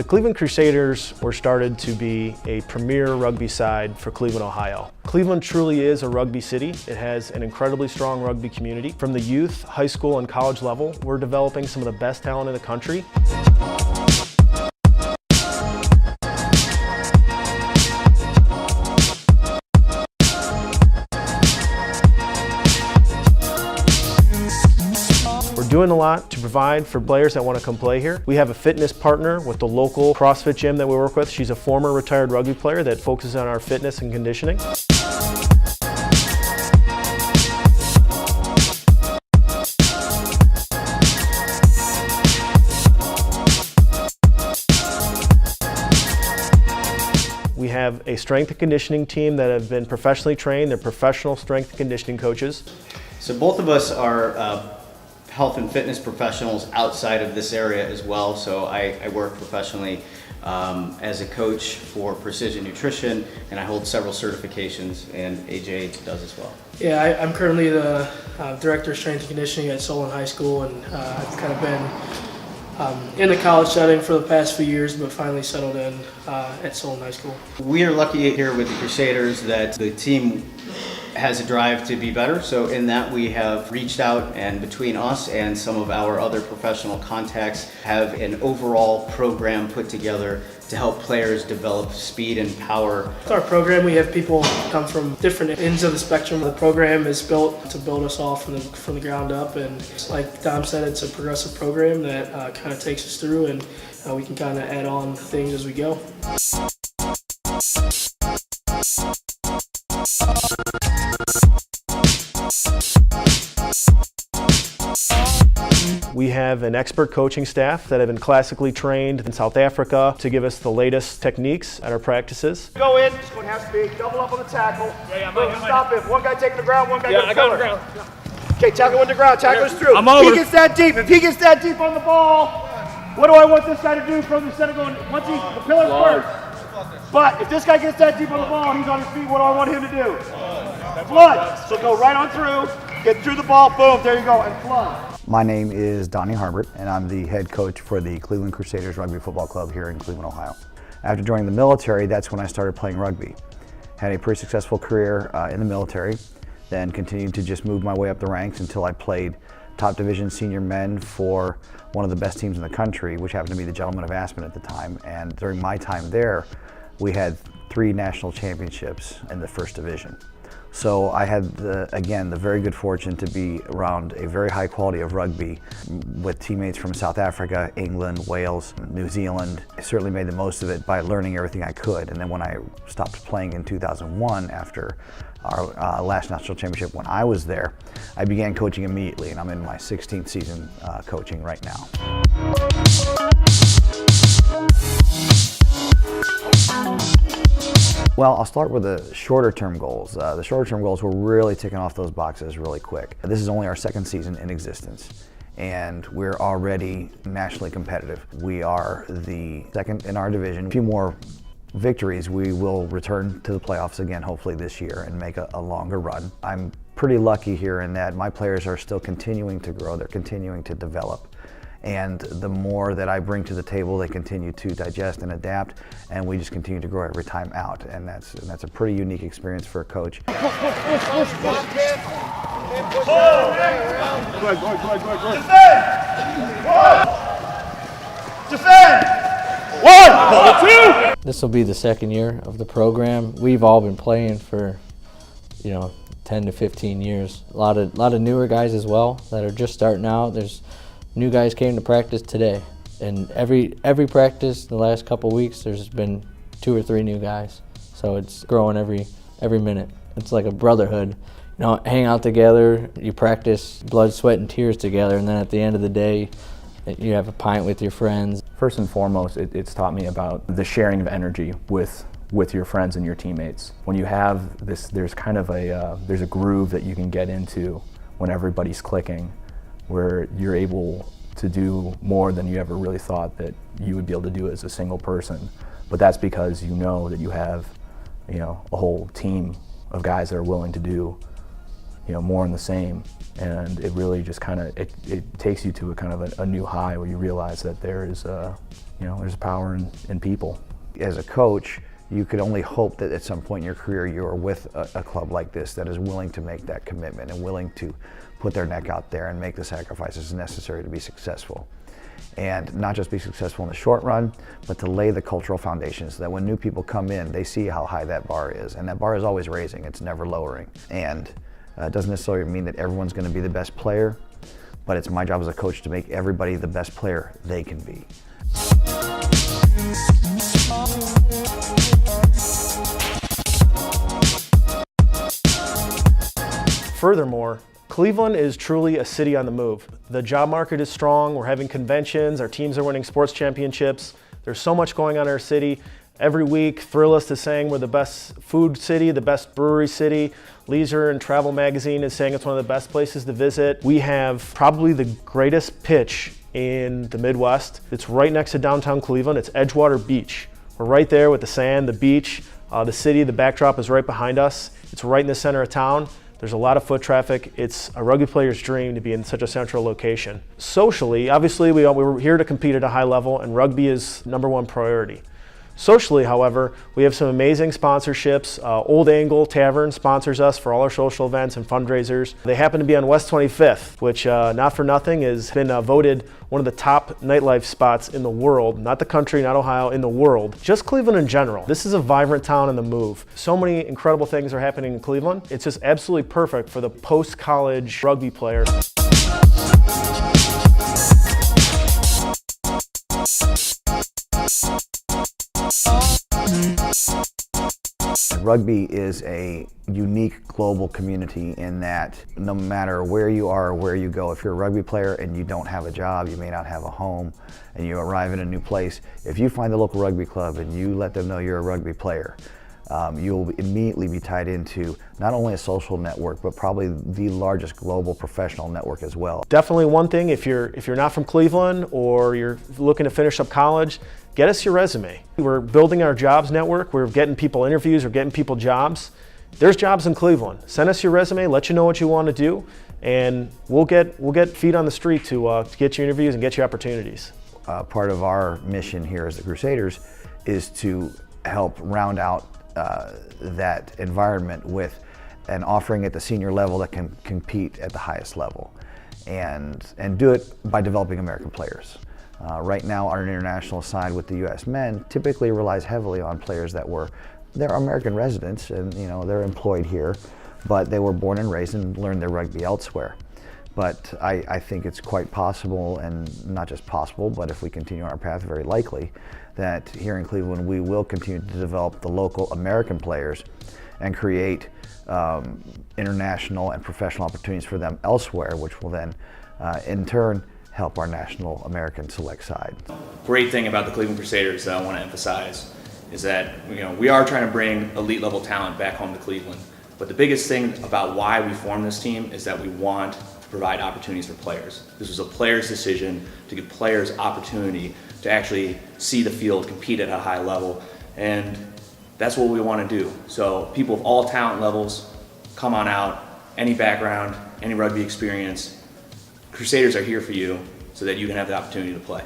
Cleveland Crusaders were started to be a premier rugby side for Cleveland, Ohio. Cleveland truly is a rugby city. It has an incredibly strong rugby community. From the youth, high school, and college level, we're developing some of the best talent in the country. We're doing a lot to provide for players that want to come play here. We have a fitness partner with the local CrossFit gym that we work with. She's a former retired rugby player that focuses on our fitness and conditioning. We have a strength and conditioning team that have been professionally trained. They're professional strength and conditioning coaches. So both of us are health and fitness professionals outside of this area as well. So I work professionally as a coach for precision nutrition, and I hold several certifications, and AJ does as well. Yeah, I'm currently the director of strength and conditioning at Solon High School, and I've kind of been in the college setting for the past few years, but finally settled in at Solon High School. We are lucky here with the Crusaders that the team has a drive to be better. So in that, we have reached out, and between us and some of our other professional contacts have an overall program put together to help players develop speed and power. With our program, we have people come from different ends of the spectrum. The program is built to build us all from the ground up, and like Dom said, it's a progressive program that kind of takes us through, and we can kind of add on things as we go. We have an expert coaching staff that have been classically trained in South Africa to give us the latest techniques at our practices. Go in, it's going to have to be double up on the tackle. Stop it. One guy taking the ground, one guy taking the pillar. I got the ground. Okay, tackle on the ground, tackle us through. I'm over. He gets that deep. If he gets that deep on the ball, what do I want this guy to do from instead of going, once he's the pillar first? But if this guy gets that deep on the ball, he's on his feet, what do I want him to do? Flood. So go right on through, get through the ball, boom, there you go, and flood. My name is Donnie Harbert, and I'm the head coach for the Cleveland Crusaders Rugby Football Club here in Cleveland, Ohio. After joining the military, that's when I started playing rugby. Had a pretty successful career in the military, then continued to just move my way up the ranks until I played top division senior men for one of the best teams in the country, which happened to be the Gentlemen of Aspen at the time. And during my time there, we had 3 national championships in the first division. So I had, again, the very good fortune to be around a very high quality of rugby with teammates from South Africa, England, Wales, New Zealand. I certainly made the most of it by learning everything I could. And then when I stopped playing in 2001 after our last national championship when I was there, I began coaching immediately, and I'm in my 16th season coaching right now. Well, I'll start with the shorter term goals. The shorter term goals, we're really ticking off those boxes really quick. This is only our 2nd season in existence, and we're already nationally competitive. We are the 2nd in our division. A few more victories, we will return to the playoffs again, hopefully this year, and make a longer run. I'm pretty lucky here in that my players are still continuing to grow, they're continuing to develop. And the more that I bring to the table, they continue to digest and adapt, and we just continue to grow every time out. And that's a pretty unique experience for a coach. Go ahead. Defend! 1, 2! This will be the 2nd year of the program. We've all been playing for, 10 to 15 years. A lot of newer guys as well that are just starting out. There's new guys came to practice today, and every practice the last couple weeks there's been 2 or 3 new guys. So it's growing every minute. It's like a brotherhood. Hang out together, you practice blood, sweat, and tears together, and then at the end of the day, you have a pint with your friends. First and foremost, it's taught me about the sharing of energy with your friends and your teammates. When you have this, there's kind of there's a groove that you can get into when everybody's clicking, where you're able to do more than you ever really thought that you would be able to do as a single person. But that's because you know that you have, a whole team of guys that are willing to do, more in the same. And it really just kind of, it takes you to a kind of a new high where you realize that there is, there's power in people. As a coach, you could only hope that at some point in your career you are with a club like this that is willing to make that commitment and willing to put their neck out there and make the sacrifices necessary to be successful. And not just be successful in the short run, but to lay the cultural foundations so that when new people come in, they see how high that bar is. And that bar is always raising, it's never lowering. And it doesn't necessarily mean that everyone's going to be the best player, but it's my job as a coach to make everybody the best player they can be. Furthermore, Cleveland is truly a city on the move. The job market is strong, we're having conventions, our teams are winning sports championships. There's so much going on in our city. Every week, Thrillist is saying we're the best food city, the best brewery city. Leisure and Travel magazine is saying it's one of the best places to visit. We have probably the greatest pitch in the Midwest. It's right next to downtown Cleveland. It's Edgewater Beach. We're right there with the sand, the beach, the city, the backdrop is right behind us. It's right in the center of town. There's a lot of foot traffic. It's a rugby player's dream to be in such a central location. Socially, obviously we were here to compete at a high level, and rugby is #1 priority. Socially, however, we have some amazing sponsorships. Old Angle Tavern sponsors us for all our social events and fundraisers. They happen to be on West 25th, which not for nothing has been voted one of the top nightlife spots in the world, not the country, not Ohio, in the world. Just Cleveland in general. This is a vibrant town on the move. So many incredible things are happening in Cleveland. It's just absolutely perfect for the post-college rugby player. Rugby is a unique global community in that no matter where you are or where you go, if you're a rugby player and you don't have a job, you may not have a home, and you arrive in a new place, if you find the local rugby club and you let them know you're a rugby player, you'll immediately be tied into not only a social network, but probably the largest global professional network as well. Definitely one thing, if you're not from Cleveland or you're looking to finish up college, get us your resume. We're building our jobs network. We're getting people interviews, we're getting people jobs. There's jobs in Cleveland. Send us your resume, let you know what you want to do, and we'll get feet on the street to get you interviews and get you opportunities. Part of our mission here as the Crusaders is to help round out that environment with an offering at the senior level that can compete at the highest level, and do it by developing American players. Right now, our international side with the U.S. men typically relies heavily on players they're American residents and they're employed here, but they were born and raised and learned their rugby elsewhere. But I think it's quite possible, and not just possible, but if we continue on our path, very likely, that here in Cleveland we will continue to develop the local American players and create international and professional opportunities for them elsewhere, which will then in turn help our national American select side. Great thing about the Cleveland Crusaders that I want to emphasize is that we are trying to bring elite level talent back home to Cleveland. But the biggest thing about why we formed this team is that we want to provide opportunities for players. This was a player's decision to give players opportunity to actually see the field, compete at a high level, and that's what we want to do. So people of all talent levels, come on out, any background, any rugby experience. Crusaders are here for you so that you can have the opportunity to play.